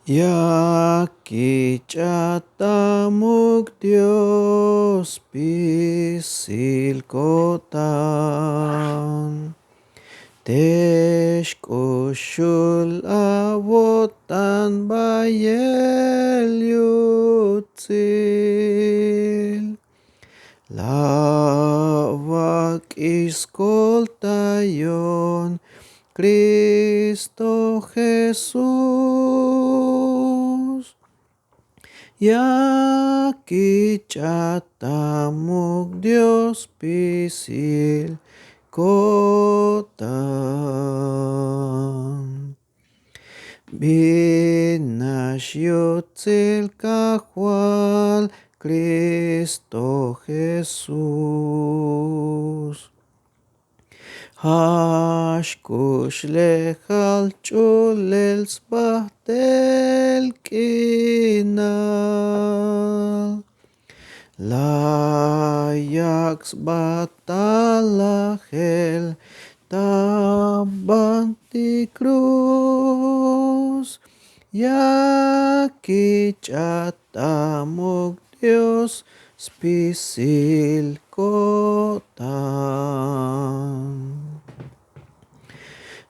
Yakichatamuk Dios pisil kotan, Teshkushul avotan bayel yutzil, Lavak iskoltayon Cristo Jesús. Yakichatamuk Dios pisil kotan. Binasyutzil kahwal Cristo Jesús. Hashkush lechal chulels bahtel kinal, Layaks batalahel tabanti cruz, Yakichatamuk Dios spisil kotan.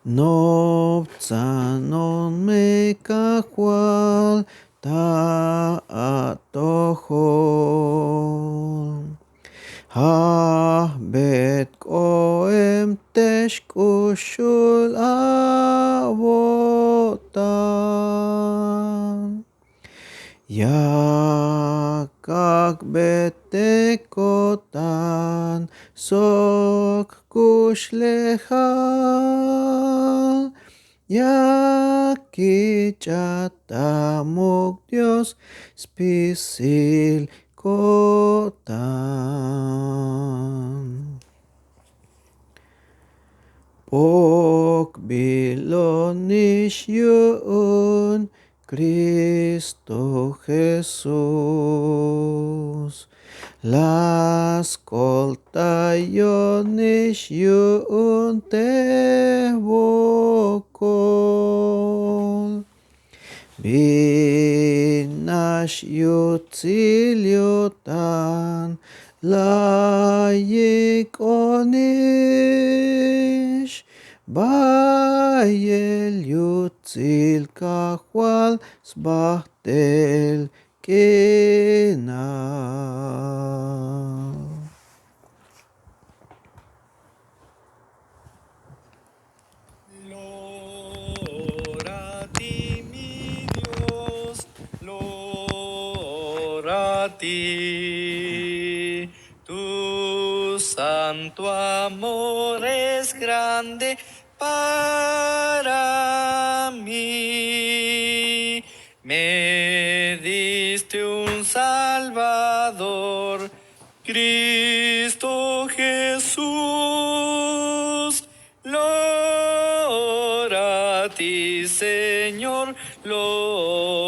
Noptsanon mekahual ta'atohol, Habet koem teshkushul avotan, Yakak betekotan sok kushlehal, Yakichatamuk Dios spisil kotan. Pok bilonish yun Cristo Jesús, Las koltayonish yun tevokol, Binash yutzilyotan layik onish, Bayel yutzil kahwal sbahtel kenal. Lora a ti, mi Dios, lora a ti. Tu santo amor es grande para mí. Me diste un Salvador, Cristo Jesús. Lora a ti, Señor, lora